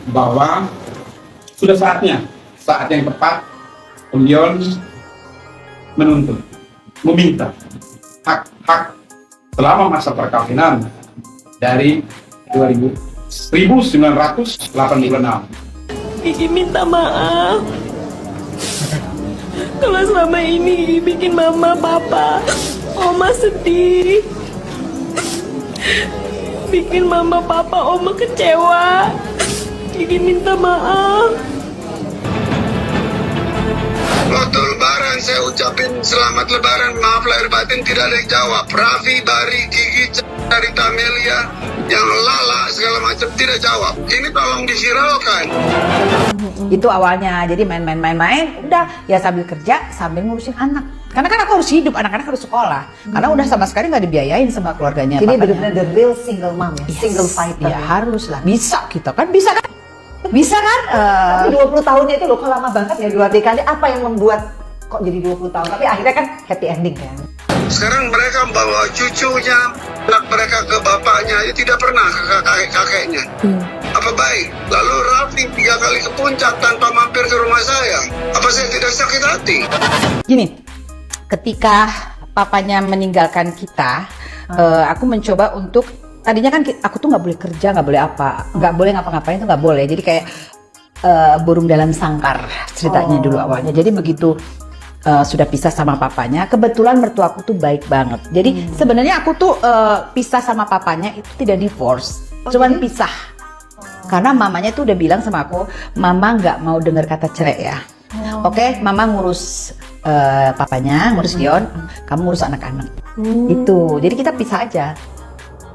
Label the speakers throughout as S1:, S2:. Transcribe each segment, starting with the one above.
S1: bahwa sudah saat yang tepat Om Dion menuntut, meminta hak selama masa perkawinan dari 1986.
S2: Gigi minta maaf kalau selama ini bikin mama, papa, oma sedih, bikin mama, papa, oma kecewa. Gigi minta maaf.
S3: Waktu lebaran saya ucapin selamat lebaran, maaf lahir batin tidak ada yang jawab. Raffi, Bari, Gigi, Carita, Amelia, yang Lala segala macam tidak jawab. Ini tolong disiralkan.
S4: Itu awalnya, jadi main-main, udah ya sambil kerja, sambil ngurusin anak. Karena kan aku harus hidup, anak-anak harus sekolah. Karena udah sama sekali nggak dibiayain sama keluarganya.
S5: Jadi
S4: papanya.
S5: benar-benar the real single mom ya,
S4: Yes.
S5: single fighter.
S4: Ya harus lah, bisa kita kan, bisa kan? Bisa kan?
S5: Tapi 20 tahunnya itu loh, kok lama banget ya, 2 dekade. Apa yang membuat kok jadi 20 tahun? Tapi akhirnya kan happy ending kan?
S3: Sekarang mereka bawa cucunya, anak mereka ke bapaknya, ya tidak pernah ke kakek-kakeknya. Apa baik? Lalu Raffi 3 kali ke puncak tanpa mampir ke rumah saya. Apa saya tidak sakit hati?
S4: Gini, ketika papanya meninggalkan kita, aku mencoba untuk tadinya kan aku tuh nggak boleh kerja, nggak boleh apa, nggak boleh ngapa-ngapain tuh nggak boleh. Jadi kayak burung dalam sangkar ceritanya dulu awalnya. Jadi begitu sudah pisah sama papanya, kebetulan mertuaku tuh baik banget. Jadi sebenarnya aku tuh pisah sama papanya itu tidak divorce, cuman pisah. Karena mamanya tuh udah bilang sama aku, mama nggak mau dengar kata cerai ya. Oke, mama ngurus papanya, ngurus Dion, kamu ngurus anak-anak. Itu, jadi kita pisah aja.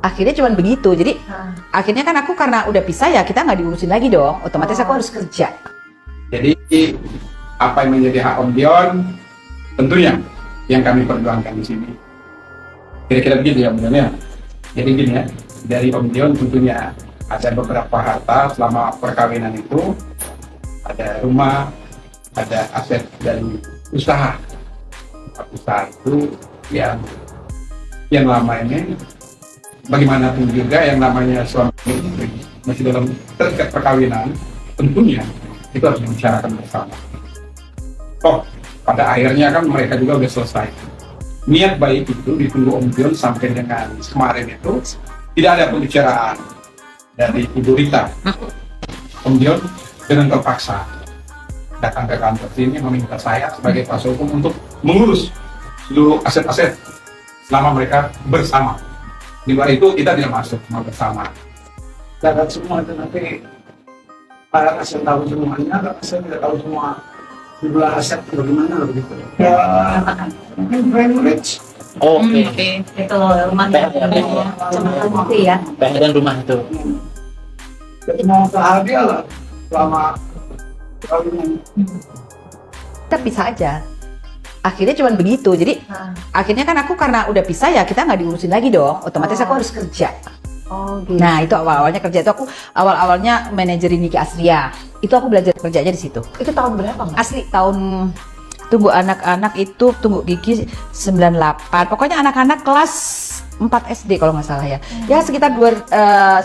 S4: Akhirnya cuman begitu. Jadi akhirnya kan aku karena udah pisah ya kita nggak diurusin lagi dong. Otomatis aku harus kerja.
S1: Jadi apa yang menjadi hak Om Dion tentunya yang kami perjuangkan di sini. Kira-kira begitu ya Om Dion ya. Jadi gini ya, dari Om Dion tentunya ada beberapa harta selama perkawinan itu, ada rumah, ada aset dari usaha. Usaha itu yang lama ini bagaimanapun juga yang namanya suami istri masih dalam terikat perkawinan, tentunya itu harus dibicarakan bersama. Oh, pada akhirnya kan mereka juga udah selesai. Niat baik itu ditunggu Om Dion sampai dengan kemarin itu tidak ada pembicaraan dari Ibu Rita. Om Dion dengan terpaksa datang ke kantor sini meminta saya sebagai kuasa hukum untuk mengurus seluruh aset-aset selama mereka bersama. Di luar itu kita tidak masuk semua bersama.
S6: Dapat semua itu nanti para aset tahu semuanya, kalau saya tidak tahu semua jumlah aset bagaimana begitu. Ya, mungkin privilege.
S7: Oke.
S5: Itu rumah seperti ya.
S7: Bayaran rumah itu.
S6: Jadi mau bahagia lah selama perkawinan.
S4: Kita pisah aja. Akhirnya cuman begitu. Jadi akhirnya kan aku karena udah pisah ya kita nggak diurusin lagi dong. Otomatis aku harus kerja.
S5: Oh gitu.
S4: Nah itu awalnya kerja itu aku awalnya manajerin Niki Asria. Itu aku belajar kerjanya di situ.
S5: Itu tahun berapa Mas?
S4: Asli tahun tunggu anak-anak itu tunggu Gigi 98. Pokoknya anak-anak kelas 4 SD kalau nggak salah ya. Ya sekitar 98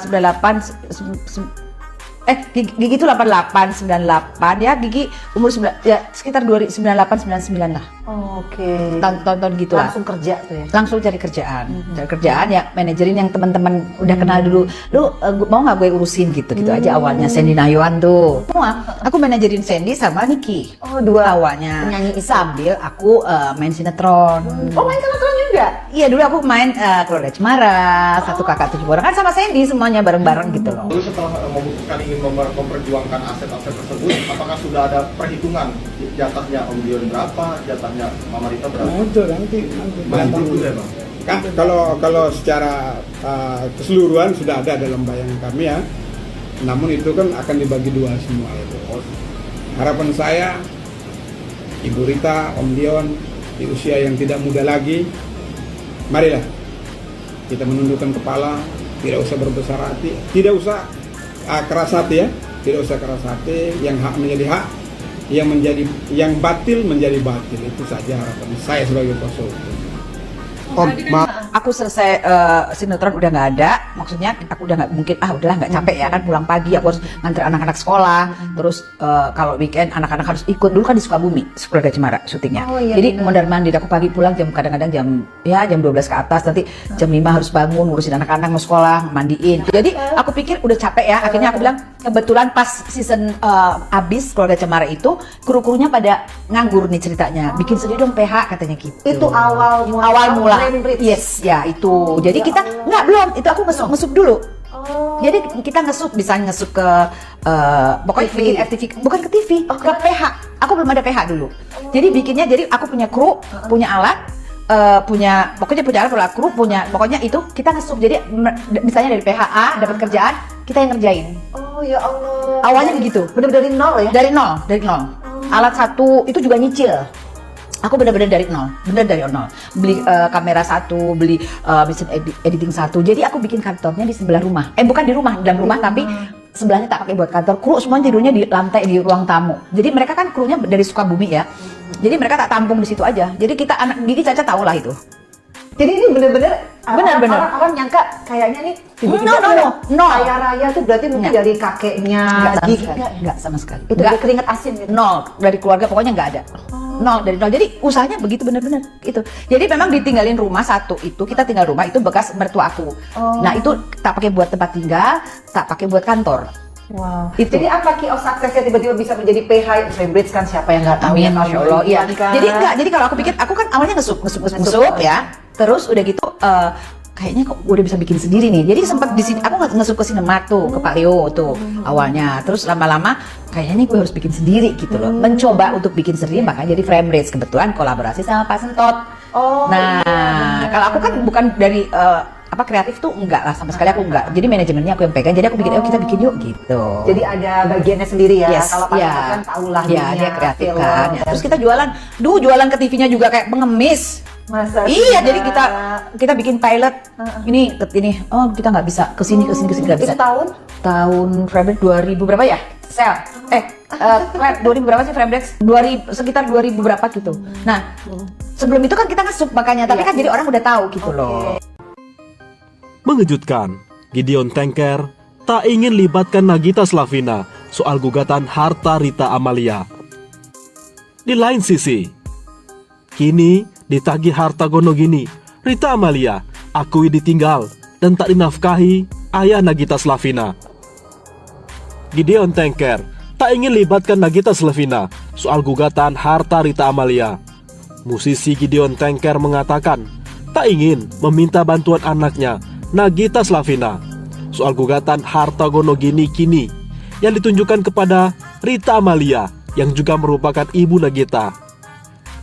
S4: Gigi itu 88 98 ya, Gigi umur 9 ya sekitar 98 99 lah.
S5: Oke.
S4: Tahun-tahun gitu lah.
S5: Langsung kerja tuh ya.
S4: Langsung cari kerjaan. Cari kerjaan ya manajerin yang teman-teman udah kenal dulu. Lu mau nggak gue urusin gitu aja awalnya. Sandy Nayuan tuh. Semua. Aku manajerin Sandy sama Niki.
S5: Oh, dua
S4: awalnya.
S5: penyanyi itu.
S4: Sambil aku main sinetron.
S5: Oh, main sinetron juga?
S4: Iya dulu aku main Keluarga Cemara, Satu Kakak Tujuh Orang kan sama Sandy semuanya bareng-bareng gitu loh.
S8: Lalu setelah memutuskan ingin memperjuangkan aset-aset tersebut, apakah sudah ada perhitungan jatahnya Om Dion berapa, jatahnya Mama Rita berapa?
S6: Nah, itu nanti
S8: Begitu ya Bang?
S6: kan kalau secara keseluruhan sudah ada dalam bayangan kami ya. Namun itu kan akan dibagi dua semua itu. Harapan saya Ibu Rita, Om Dion di usia yang tidak muda lagi, marilah kita menundukkan kepala, tidak usah berbesar hati, tidak usah keras hati ya, tidak usah keras hati, yang hak menjadi hak, yang batil menjadi batil, itu saja harapan saya sebagai kuasa hukum.
S9: Om,
S4: aku selesai sinetron udah nggak ada, maksudnya aku udah nggak mungkin udahlah nggak capek ya kan pulang pagi aku harus nganter anak-anak sekolah, terus kalau weekend anak-anak harus ikut. Dulu kan di Sukabumi, Keluarga Cemara syutingnya. Jadi mondar-mandir aku pagi pulang kadang-kadang jam 12 ke atas, nanti jam 5 harus bangun ngurusin anak-anak mau sekolah, mandiin. Jadi aku pikir udah capek ya, akhirnya aku bilang kebetulan pas season abis Keluarga Cemara itu kru-krunya pada nganggur nih ceritanya, bikin sendiri dong PH katanya gitu.
S5: Itu awal
S4: mula.
S5: Frame Bridge.
S4: Yes, ya itu. Jadi kita belum, itu aku ngesup dulu. Jadi kita bisa ngesup ke pokoknya
S5: TV.
S4: bikin FTV, bukan ke TV, ke PH. Aku belum ada PH dulu. Jadi bikinnya, jadi aku punya kru, punya alat, pokoknya punya alat, punya kru, pokoknya itu kita ngesup. Jadi misalnya dari PHA dapat kerjaan, kita yang ngerjain.
S5: Oh ya Allah.
S4: Awalnya begitu.
S5: Bener-bener dari nol ya?
S4: Dari nol. Alat satu itu juga nyicil. Aku benar-benar dari nol. Beli kamera satu, beli mesin editing satu. Jadi aku bikin kantornya di sebelah rumah. Bukan di rumah, dalam rumah, tapi sebelahnya tak pakai buat kantor. Kru semuanya tidurnya di lantai di ruang tamu. Jadi mereka kan krunya dari Sukabumi ya. Jadi mereka tak tampung di situ aja. Jadi kita anak Gigi Caca tahu lah itu.
S5: Jadi ini bener-bener
S4: Bener-bener.
S5: orang nyangka kayaknya nih
S4: No.
S5: kaya raya tuh berarti mungkin dari kakeknya.
S4: Enggak sama sekali.
S5: Itu dari keringat asin gitu.
S4: Nol dari keluarga, pokoknya nggak ada. Nol dari nol. Jadi usahanya begitu benar-benar gitu. Jadi memang ditinggalin rumah satu itu, kita tinggal rumah itu bekas mertua aku. Nah itu tak pakai buat tempat tinggal, tak pakai buat kantor.
S5: Wow.
S4: Itu.
S5: Jadi apa key of success-nya tiba-tiba bisa menjadi PH Frame Bridge kan siapa yang nggak tahu?
S4: Amin,
S5: ya,
S4: masya Allah. Iya.
S5: kan?
S4: Jadi kalau aku pikir, aku kan awalnya ngesup ya. Terus udah gitu kayaknya kok udah bisa bikin sendiri nih. Jadi sempat di sini aku ngesup ke Sinemat tuh, ke Pak Leo tuh awalnya. Terus lama-lama kayaknya gue harus bikin sendiri gitu loh. Mencoba untuk bikin sendiri, makanya jadi Frame Bridge. Kebetulan kolaborasi sama Pak Sentot. Nah, kalau aku kan bukan dari kreatif tuh enggak lah, sama sekali aku enggak. Jadi manajemennya aku yang pegang. Jadi aku bikin, kita bikin yuk gitu.
S5: Jadi ada bagiannya sendiri ya.
S4: Yes,
S5: kalau Pak Sentot kan tahu lah
S4: dia kreatif
S5: film,
S4: kan.
S5: ya.
S4: Terus kita jualan ke TV-nya juga kayak pengemis.
S5: Masa
S4: Iya,
S5: tidak?
S4: jadi kita bikin pilot. Ini kita nggak bisa kesini nggak bisa.
S5: Itu
S4: Tahun Frame Bridge 2000 berapa ya? Sel. 2000 berapa sih Frame Bridge? Sekitar 2000 berapa gitu. Nah, sebelum itu kan kita ngesup makanya, tapi kan jadi orang udah tahu gitu loh.
S9: Mengejutkan, Gideon Tanker tak ingin libatkan Nagita Slavina soal gugatan harta Rita Amalia. Di lain sisi, kini ditagih harta Gonogini, Rita Amalia akui ditinggal dan tak dinafkahi ayah Nagita Slavina. Gideon Tanker tak ingin libatkan Nagita Slavina soal gugatan harta Rita Amalia. Musisi Gideon Tanker mengatakan tak ingin meminta bantuan anaknya Nagita Slavina soal gugatan harta Gonogini kini yang ditunjukkan kepada Rita Amalia yang juga merupakan ibu Nagita.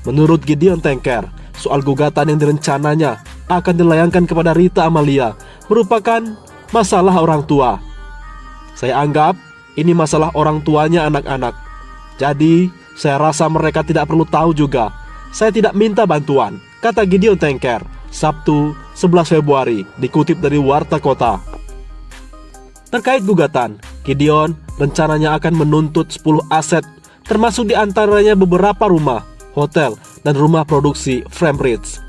S9: Menurut Gideon Tanker, soal gugatan yang direncananya akan dilayangkan kepada Rita Amalia merupakan masalah orang tua. Saya anggap ini masalah orang tuanya anak-anak. Jadi, saya rasa mereka tidak perlu tahu juga. Saya tidak minta bantuan, kata Gideon Tanker, Sabtu 11 Februari, dikutip dari Warta Kota. Terkait gugatan, Gideon rencananya akan menuntut 10 aset, termasuk diantaranya beberapa rumah, hotel, dan rumah produksi Frame Bridge.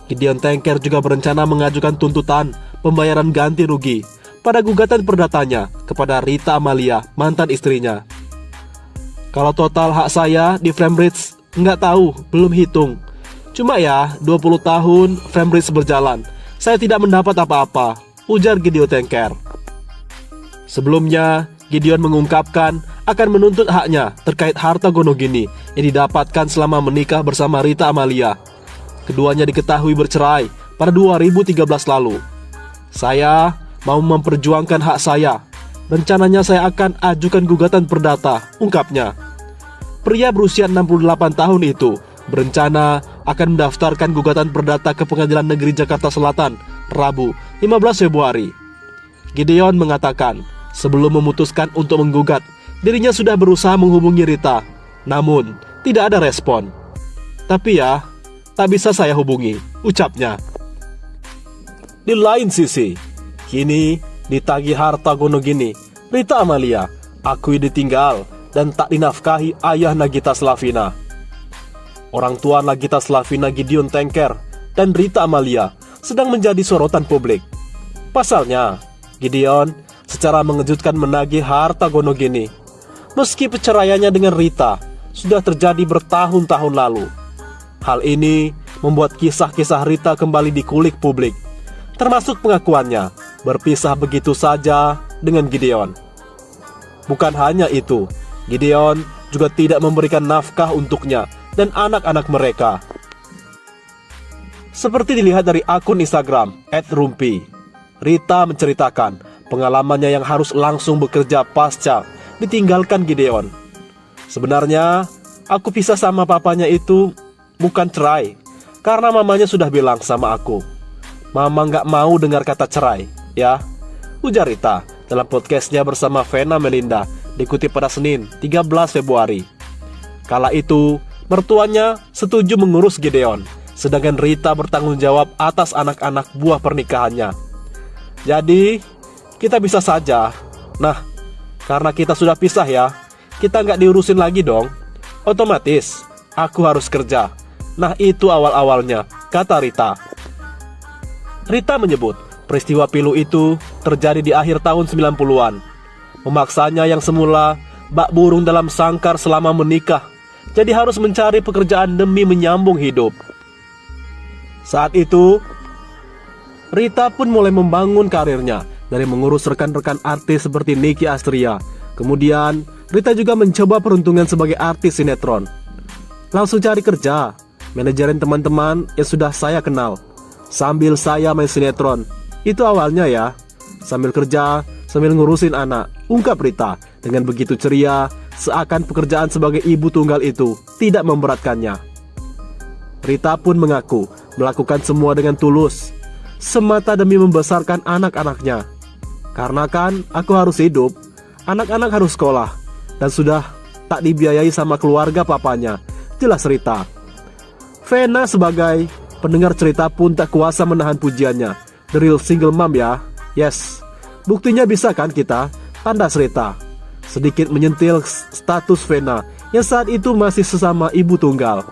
S9: Gideon Tanker juga berencana mengajukan tuntutan pembayaran ganti rugi pada gugatan perdatanya kepada Rita Amalia, mantan istrinya. Kalau total hak saya di Frame Bridge, nggak tahu, belum hitung. Cuma ya, 20 tahun Frame Bridge berjalan, saya tidak mendapat apa-apa, ujar Gideon Tanker. Sebelumnya, Gideon mengungkapkan akan menuntut haknya terkait harta Gonogini yang didapatkan selama menikah bersama Rita Amalia. Keduanya diketahui bercerai pada 2013 lalu. Saya mau memperjuangkan hak saya. Rencananya saya akan ajukan gugatan perdata, ungkapnya. Pria berusia 68 tahun itu berencana akan mendaftarkan gugatan perdata ke Pengadilan Negeri Jakarta Selatan, Rabu, 15 Februari. Gideon mengatakan, sebelum memutuskan untuk menggugat, dirinya sudah berusaha menghubungi Rita, namun tidak ada respon. Tapi ya, tak bisa saya hubungi, ucapnya. Di lain sisi, kini ditagih harta Gonogini, Rita Amalia akui ditinggal dan tak dinafkahi ayah Nagita Slavina. Orang tua Nagita Slavina, Gideon Tanker, dan Rita Amalia sedang menjadi sorotan publik. Pasalnya, Gideon secara mengejutkan menagih harta Gonogini. Meski perceraiannya dengan Rita sudah terjadi bertahun-tahun lalu. Hal ini membuat kisah-kisah Rita kembali dikulik publik, termasuk pengakuannya berpisah begitu saja dengan Gideon. Bukan hanya itu, Gideon juga tidak memberikan nafkah untuknya dan anak-anak mereka. Seperti dilihat dari akun Instagram @rumpi, Rita menceritakan pengalamannya yang harus langsung bekerja pasca ditinggalkan Gideon. Sebenarnya, aku pisah sama papanya itu bukan cerai, karena mamanya sudah bilang sama aku, Mama nggak mau dengar kata cerai, ya, ujar Rita dalam podcastnya bersama Vena Melinda, dikutip pada Senin 13 Februari. Kala itu, mertuanya setuju mengurus Gideon, sedangkan Rita bertanggung jawab atas anak-anak buah pernikahannya. Jadi, kita bisa saja. Nah, karena kita sudah pisah ya, kita nggak diurusin lagi dong. Otomatis, aku harus kerja. Nah, itu awal-awalnya, kata Rita. Rita menyebut, peristiwa pilu itu terjadi di akhir tahun 90-an. Memaksanya yang semula bak burung dalam sangkar selama menikah, jadi harus mencari pekerjaan demi menyambung hidup. Saat itu, Rita pun mulai membangun karirnya dari mengurus rekan-rekan artis seperti Nicky Astria. Kemudian, Rita juga mencoba peruntungan sebagai artis sinetron. Langsung cari kerja, manajerin teman-teman yang sudah saya kenal, sambil saya main sinetron. Itu awalnya ya, sambil kerja, sambil ngurusin anak, ungkap Rita dengan begitu ceria, seakan pekerjaan sebagai ibu tunggal itu tidak memberatkannya. Rita pun mengaku melakukan semua dengan tulus, semata demi membesarkan anak-anaknya. Karena kan aku harus hidup, anak-anak harus sekolah, dan sudah tak dibiayai sama keluarga papanya, jelas Rita. Vena sebagai pendengar cerita pun tak kuasa menahan pujiannya. The real single mom ya. Yes, buktinya bisa kan kita, tandas Rita. Sedikit menyentil status Vena yang saat itu masih sesama ibu tunggal.